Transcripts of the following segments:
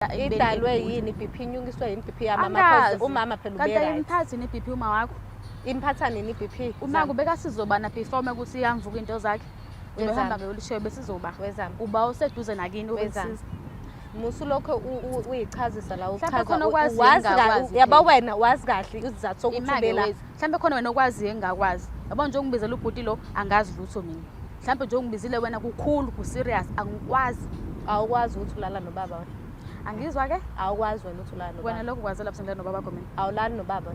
Idalwe yini iBP inyukiswe yini iBP yamama because umama phela kanti ubeka imphathi iBP uma wakho imphatha nini iBP uma kubeka sizobana before mekuthi iyamvuka into zakhe ubehamba ngeolishewe besizoba wezami uba useduze nakini wezami musu lokho uyichazisa la uchaza wazi yaba wena wazi kahle isizathu sokuthubela mhlambe khona wena okwazi engakwazi yabo nje ungibizela ubhuti lo angazi lutho mina mhlambe nje ungibizile wena kukhulu ku serious angikwazi awukwazi ukuthi ulala nobaba wena angizwa ke awukwazi wena ukuthi ulala wena lokho kwazela busengela nobaba bakho mina awulali nobaba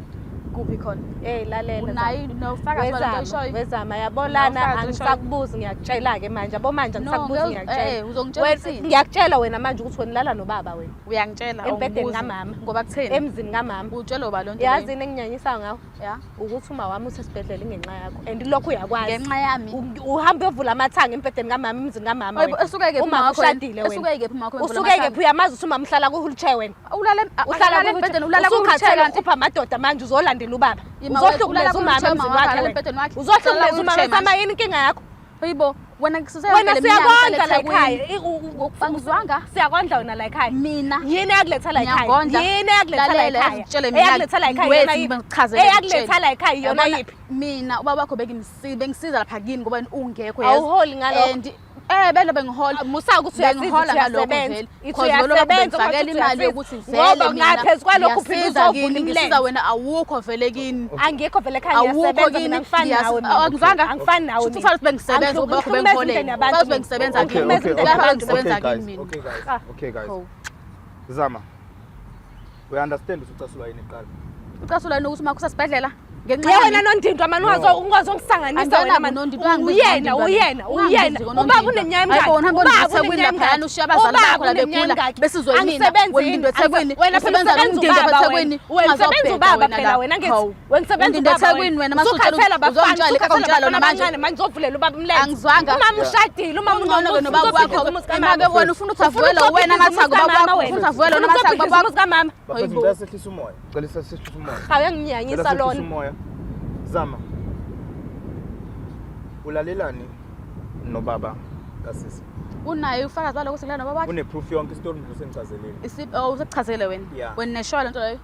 kuphi khona lalela unayi nofaka sona ngishoyo wezama yabolana angisakubuzi ngiyakutshela ke manje yabo manje angisakubuzi ngiyakutshela uzongitshela ukuthi ngiyakutshela wena manje ukuthi wena lala nobaba wena uyangitshela embedeni kamama ngoba kutheni emzini kamama utshela oba lonto yazi enginyanyisa ngawo ya ukuthi uma wami usesibhedlela ingenxa yakho and lokho uyakwazi ngenxa yami uhambe uyovula amathanga embedeni kamama emzini kamama wena usuke ke uma ushadile wena usuke ke phuma khona usuke ke uyamazi ukuthi uma mhlala ku wheelchair wena uhlala embedeni ulala ku wheelchair kanti ukhupha amadoda manje uzolandela ubaba uzohlukumeza umama emzini wakhe uzohlukumeza umama sama yini inkinga yakho hayibo wena wena siyakondla la ekhaya angizwanga siyakondla wena la ekhaya mina yini yakuletha la ekhaya yini yakuletha la ekhaya utshele mina yakuletha la ekhaya yona yipi yakuletha la ekhaya yona yipi mina ubaba wakho bengisiza lapha kimi ngoba ungekho awuholi ngalokho bena bengihola musa ukuthi uyazihola ngalokho vele uyasebenza ngakela imali yokuthi vele ngoba ngaphezulu kwalokho phela uzovula ngisiza wena awukho vele kini angikho vele ekhaya ngiyasebenza mina ngifani nawe angizwanga angifani nawe mina ufanele bengisebenza ubaba wakho bengiholela ufanele bengisebenza kimi lapha ngisebenza kimi mina okay guys zama we understand usucasulwa yini eqala ucasulwa yini ukuthi makho sesibhedlela yena nondindwa manje ungazongisanganisa wena manje uyena ubaba unenyama yakhe ubaba unenyama ushiya abazali bakho la bekhula besizwe mina wendindwe eThekwini wena usebenza ngindindwe eThekwini usebenza ubaba phela wena ngithi wengisebenza eThekwini wena masuthela uzongitshela ikhathonjalo namanje manje uzovulela ubaba umlenze angizwanga umama ushadile umama unono nobaba wakho make wena ufuna uthavuela wena ngathako baba wakho ufuna uthavuela noma ngathako baba wakho kamama bafethu bayasehlisa umoya cela sehlisa umoya hayi nginyanyisa lona Zama ulalelani nobaba kasisi unayo ufakazi baloko sengilana nobaba wakhe une-proof yonke isitori usengichazelile usekuchazele wena wena neshoya lento leyo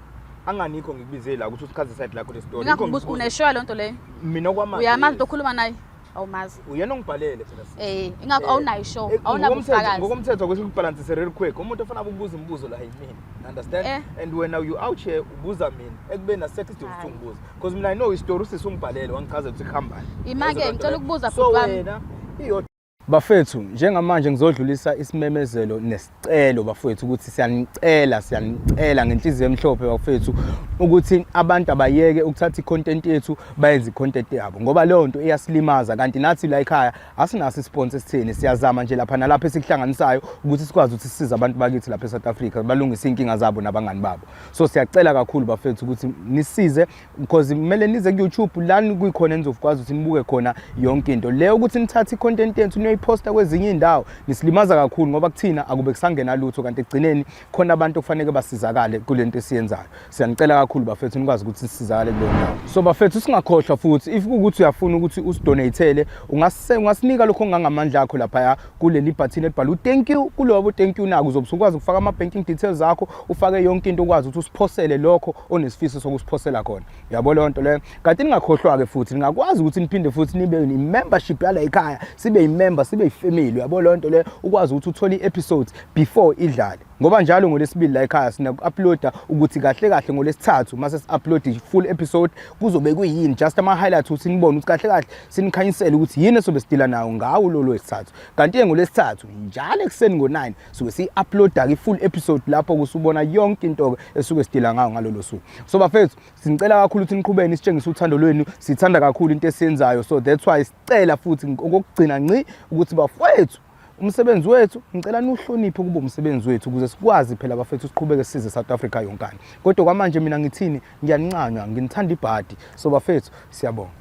anganikho ngikubizele la ukuthi usichaze isayidi lakho lestori ngikubuza uneshoya lento leyo mina okwamanje uyamazi into okhuluma naye awumazi uyena ongibhalele phela ingakho awunayo show awunabufakazi ngokomthetho kwesi ukubalansise real quick umuntu ofuna ukubuza imibuzo la yimina understand and when you out here ubuza mina ekubeni asekho isidingo ukuthi ungibuze because mina I know istory usisi ungibhalele wangichazela ukuthi kuhambani imake ngicela ukubuza so wena bafethu njengamanje ngizodlulisa isimemezelo nesicelo bafethu ukuthi siyanicela ngenhliziyo emhlophe bafethu ukuthi abantu abayeke ukuthatha icontent yethu bayenze icontent yabo ngoba leyo nto iyasilimaza kanti nathi la ekhaya asinaso isponsor esitheni siyazama nje lapha nalapha esikuhlanganisayo ukuthi sikwazi ukuthi sisize abantu bakithi lapha eSouth Africa balungise inkinga zabo nabangani babo so siyacela kakhulu bafethu ukuthi nisize because kumele nize ku YouTube lani kuyikhona nizokwazi ukuthi nibuke khona yonke into leyo ukuthi nithathe icontent yethu posta kwezinye indawo nisilimaza kakhulu ngoba kuthina akube kusangena lutho kanti egcineni khona abantu okufanele basizakale kulento esiyenzayo siyanicela kakhulu bafethu nikwazi ukuthi sisizakale kuleyo ndawo so bafethu singakhohlwa futhi if ukuthi uyafuna ukuthi usidonatele ungasinika lokho ongangamandla akho lapha kuleli button elibhalwe thank you kulobo thank you naku uzobe ukwazi ukufaka ama banking details zakho ufake yonke into ukwazi ukuthi usiphosele lokho onesifiso sokusiphosela khona yabo lonto leyo kanti ningakhohlwa ke futhi ningakwazi ukuthi niphinde futhi nibe membership yala ekhaya sibe member sibe ifamily yabo lonto le ukwazi ukuthi uthole episodes before idlale ngoba njalo ngolesibili la ekhaya sina uploada ukuthi kahle ngolesithathu mase si-upload full episode kuzobe kuyini just ama highlights ukuthi nibone ukuthi kahle sinikhanyisele ukuthi yini esobe sidila nawo ngawo lolo wesithathu kanti ngolesithathu njalo ekseni ngo9 sobe si-uploada ke full episode lapho kusubona yonke into esuke sidila ngawo ngalolo suku so bafethu sinicela kakhulu ukuthi niqhubeni sitshengise uthando lwenu sithanda kakhulu into esiyenzayo so that's why sicela futhi okugcina nci ukuthi bafethu umsebenzi wethu ngicela nuhloniphe kuba umsebenzi wethu ukuze sikwazi phela bafethu siqhubeke size South Africa yonkana kodwa kwamanje mina ngithini ngiyanincanywa nginithanda ibhadi so bafethu siyabonga.